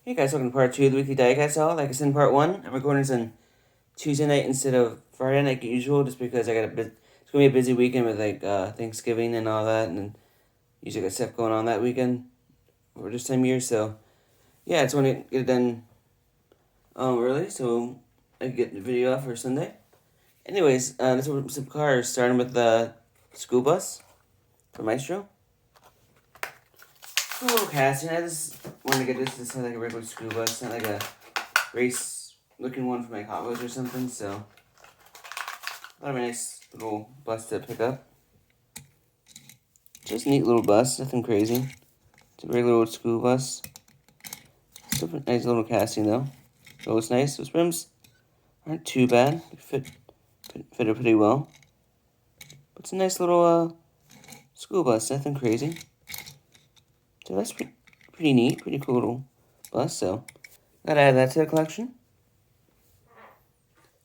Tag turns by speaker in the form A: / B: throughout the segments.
A: Hey guys, welcome to part 2 of the weekly diecast haul. Like I said in part 1, I'm recording this on Tuesday night instead of Friday night like usual, just because I got it's gonna be a busy weekend with like Thanksgiving and all that, and then usually got stuff going on that weekend for this time of year. So yeah, I just want to get it done early so I can get the video out for Sunday. Anyways, let's open some cars, starting with the school bus for Maestro. A little casting. I just want to get this. This is like a regular school bus, not like a race looking one for my Hot Wheels or something. So, thought of a nice little bus to pick up. Just a neat little bus, nothing crazy. It's a regular old school bus. Still a nice little casting though. So it's nice. Those rims aren't too bad. They fit it pretty well. But it's a nice little school bus, nothing crazy. So that's pretty neat, pretty cool little bus. So gotta add that to the collection.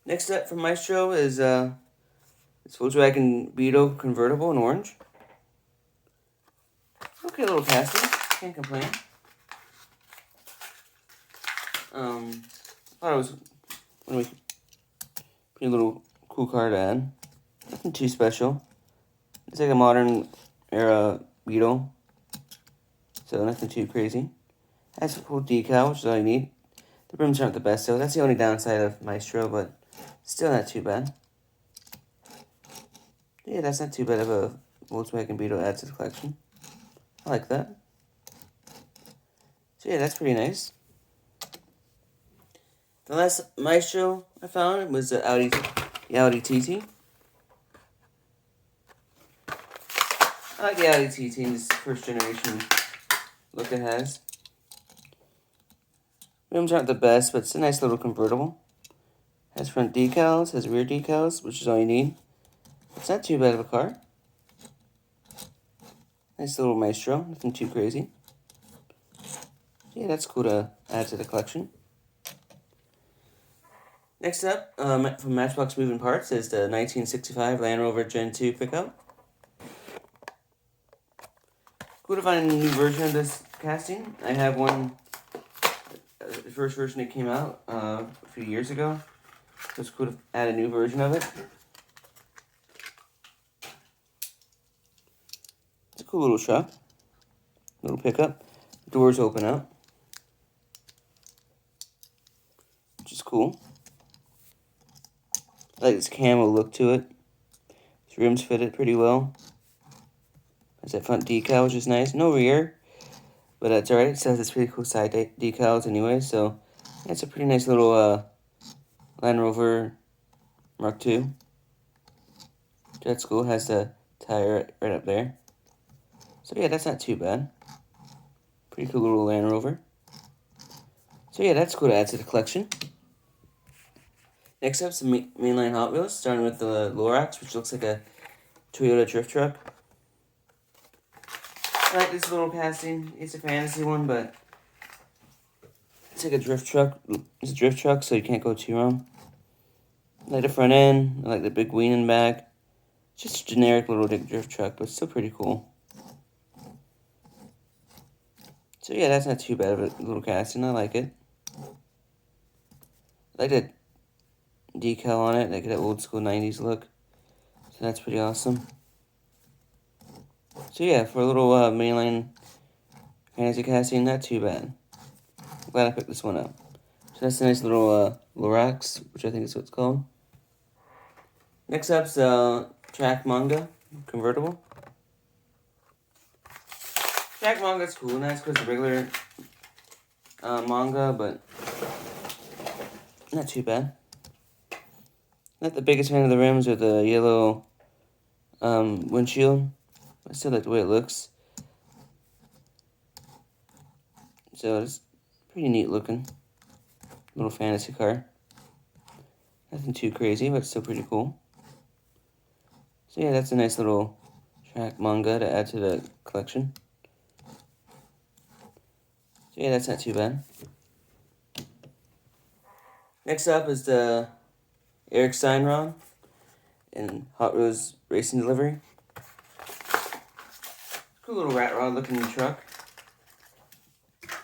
A: Next up from Maestro is this Volkswagen Beetle convertible in orange. Okay, little casting. Can't complain. Thought it was a pretty little cool car to add. Nothing too special. It's like a modern era Beetle. So nothing too crazy. Has a full decal, which is all you need. The rims aren't the best, so that's the only downside of Maestro, but still not too bad. Yeah, that's not too bad of a Volkswagen Beetle add to the collection. I like that. So yeah, that's pretty nice. The last Maestro I found was the Audi TT. I like the Audi TT in this first generation look it has. Rims aren't the best, but it's a nice little convertible. Has front decals, has rear decals, which is all you need. It's not too bad of a car. Nice little Maestro, nothing too crazy. Yeah, that's cool to add to the collection. Next up, from Matchbox Moving Parts, is the 1965 Land Rover Gen 2 pickup. Cool to find a new version of this casting. I have one, the first version that came out a few years ago. So it's cool to add a new version of it. It's a cool little truck. Little pickup. Doors open up. Which is cool. I like this camo look to it. Its rims fit it pretty well. Has that front decal, which is nice. No rear, but that's alright. It says it's pretty cool side decals anyway, so yeah, it's a pretty nice little Land Rover Mark II. That's cool. Has the tire right up there. So yeah, that's not too bad. Pretty cool little Land Rover. So yeah, that's cool to add to the collection. Next up, some mainline Hot Wheels, starting with the Lorax, which looks like a Toyota drift truck. I like this little casting. It's a fantasy one, but it's like a drift truck. It's a drift truck, so you can't go too wrong. I like the front end. I like the big wheel and back. Just a generic little drift truck, but still pretty cool. So yeah, that's not too bad of a little casting. I like it. I like that decal on it, like that old school 90s look. So that's pretty awesome. So yeah, for a little mainline fantasy casting, not too bad. I'm glad I picked this one up. So that's a nice little Lorax, which I think is what it's called. Next up's track Monga convertible. Track Monga's cool, nice because it's a regular Monga, but not too bad. Not the biggest fan of the rims or the yellow windshield. I still like the way it looks. So it's pretty neat looking. Little fantasy car. Nothing too crazy, but still pretty cool. So yeah, that's a nice little track Monga to add to the collection. So yeah, that's not too bad. Next up is the Eric Sron in Hot Wheels Racing Delivery. Cool little rat rod looking truck.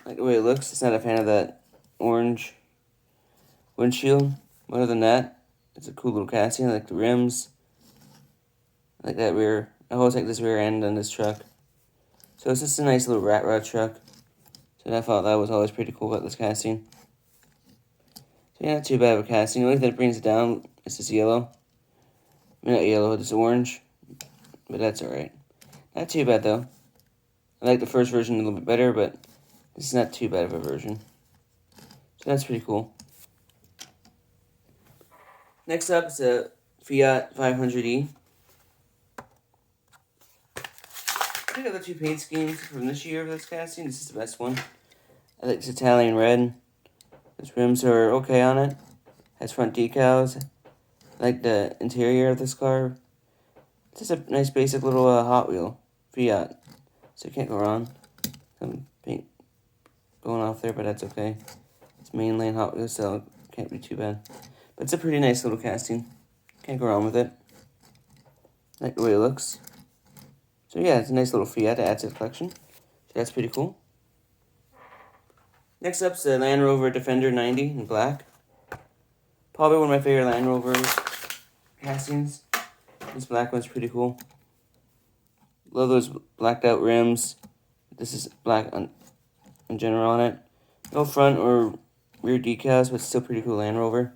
A: like the way it looks. It's not a fan of that orange windshield. But other than that, it's a cool little casting. I like the rims. I like that rear. I always like this rear end on this truck. So it's just a nice little rat rod truck. So I thought that was always pretty cool about this casting. So yeah, not too bad of a casting. The only thing that brings it down is this yellow. I mean, not yellow, it's orange. But that's alright. Not too bad though. I like the first version a little bit better, but this is not too bad of a version. So that's pretty cool. Next up is a Fiat 500e. I think of the two paint schemes from this year of this casting, this is the best one. I like this Italian red. Those rims are okay on it. Has front decals. I like the interior of this car. It's just a nice basic little Hot Wheel Fiat. So you can't go wrong. Some paint going off there, but that's okay. It's mainline Hot Wheels, so it can't be too bad. But it's a pretty nice little casting. Can't go wrong with it. I like the way it looks. So yeah, it's a nice little Fiat to add to the collection. So that's pretty cool. Next up is the Land Rover Defender 90 in black. Probably one of my favorite Land Rover castings. This black one's pretty cool. Love those blacked out rims. This is black in general on it. No front or rear decals, but still pretty cool Land Rover.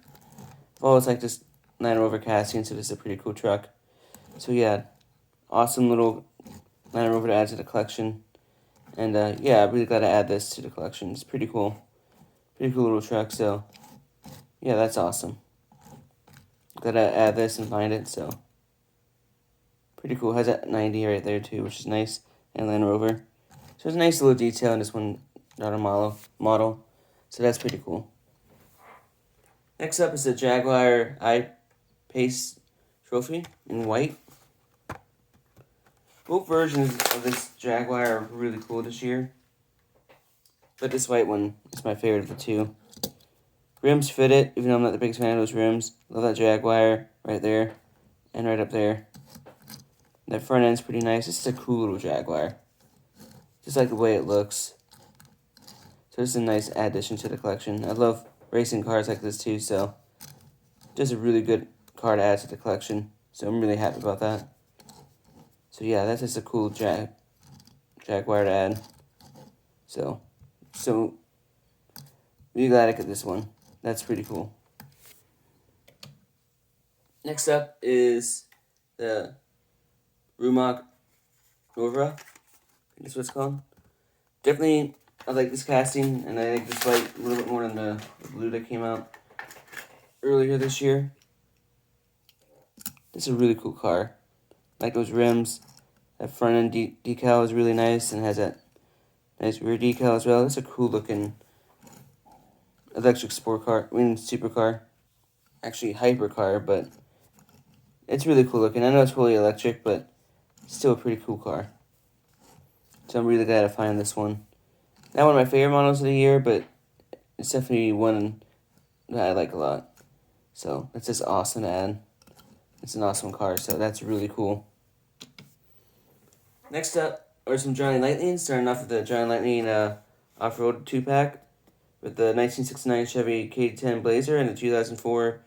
A: I've always liked this Land Rover casting, so this is a pretty cool truck. So yeah, awesome little Land Rover to add to the collection. And yeah, I'm really glad to add this to the collection. It's pretty cool. Pretty cool little truck, so yeah, that's awesome. Glad to add this and find it, so pretty cool. Has that 90 right there too, which is nice. And Land Rover. So there's a nice little detail in this one daughter model. So that's pretty cool. Next up is the Jaguar I-Pace trophy in white. Both versions of this Jaguar are really cool this year. But this white one is my favorite of the two. Rims fit it, even though I'm not the biggest fan of those rims. Love that Jaguar right there and right up there. That front end's pretty nice. This is a cool little Jaguar. Just like the way it looks. So this is a nice addition to the collection. I love racing cars like this too, so just a really good car to add to the collection. So I'm really happy about that. So yeah, that's just a cool Jaguar to add. So really glad I got this one. That's pretty cool. Next up is the Rover Gen. That's what it's called. Definitely, I like this casting, and I like this white a little bit more than the blue that came out earlier this year. This is a really cool car. I like those rims. That front end decal is really nice and has that nice rear decal as well. It's a cool looking electric sport car. I mean, supercar. Actually, hypercar, but it's really cool looking. I know it's fully electric, but still a pretty cool car. So I'm really glad to find this one. Not one of my favorite models of the year, but it's definitely one that I like a lot. So it's just awesome to add. It's an awesome car, so that's really cool. Next up are some Johnny Lightnings, starting off with the Johnny Lightning off-road 2-pack with the 1969 Chevy K10 Blazer and the 2004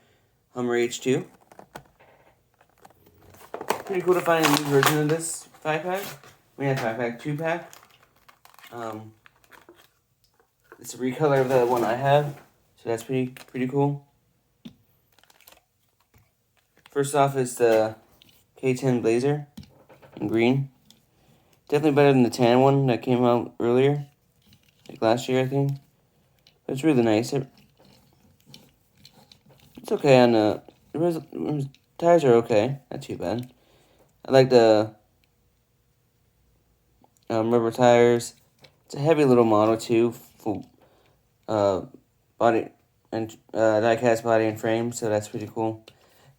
A: Hummer H2. Pretty cool to find a new version of this 5-pack. We have 5-pack, 2-pack. It's a recolor of the one I have, so that's pretty cool. First off is the K10 Blazer in green. Definitely better than the tan one that came out earlier, like last year I think. But it's really nice. It's okay on the tires are okay, not too bad. I like the rubber tires. It's a heavy little model too, full body and diecast body and frame, so that's pretty cool.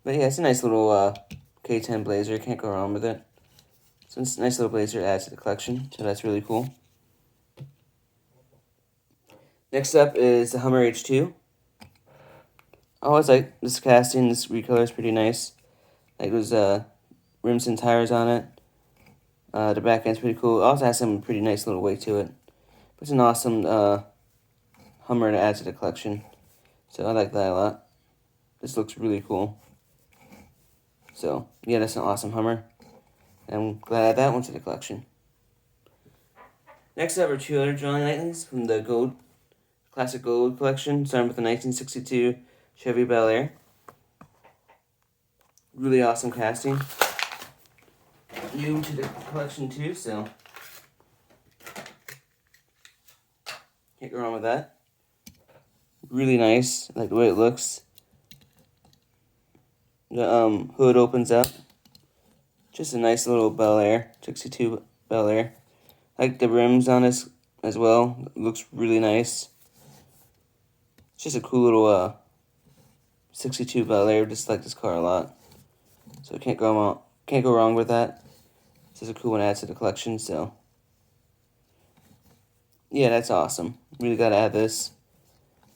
A: But yeah, it's a nice little K10 Blazer. Can't go wrong with it. So it's a nice little Blazer to add to the collection, so that's really cool. Next up is the Hummer H2. I always like this casting. This recolor is pretty nice. Like those rims and tires on it. The back end's pretty cool. It also has some pretty nice little weight to it. It's an awesome Hummer to add to the collection. So I like that a lot. This looks really cool. So yeah, that's an awesome Hummer. I'm glad I added that one to the collection. Next up are two other Johnny Lightnings from the Gold, Classic Gold collection, starting with the 1962 Chevy Bel Air. Really awesome casting. New to the collection too, so can't go wrong with that. Really nice, I like the way it looks. The hood opens up. Just a nice little Bel Air, 62 Bel Air. I like the rims on this as well. It looks really nice. It's just a cool little 62 Bel Air. Just like this car a lot. So can't go wrong with that. This is a cool one to add to the collection. So yeah, that's awesome. Really gotta add this.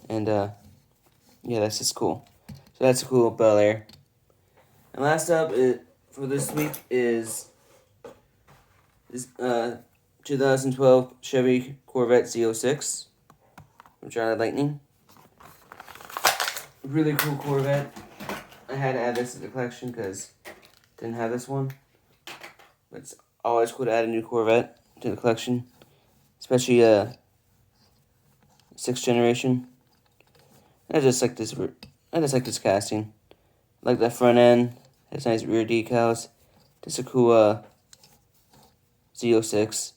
A: And yeah, that's just cool. So that's a cool Bel Air. And last up for this week is 2012 Chevy Corvette Z06 from Johnny Lightning. Really cool Corvette. I had to add this to the collection because I didn't have this one. But it's always cool to add a new Corvette to the collection, especially 6th generation. I just like this casting. I like that front end. Has nice rear decals. Just a cool Z06.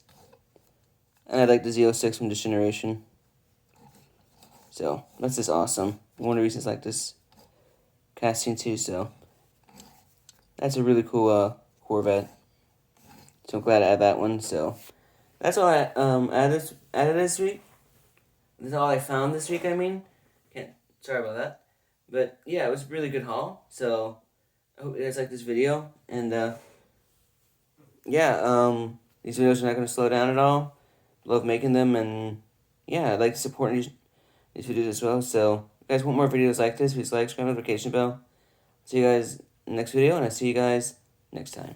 A: And I like the Z06 from this generation. So that's just awesome. One of the reasons I like this casting too. So that's a really cool Corvette. So I'm glad I added that one. So that's all I added this week. That's all I found this week. I mean, sorry about that. But yeah, it was a really good haul. So I hope you guys like this video. And yeah, these videos are not going to slow down at all. Love making them, and yeah, I like supporting these videos as well. So if you guys want more videos like this, please like, subscribe, notification bell. See you guys in the next video, and I'll see you guys next time.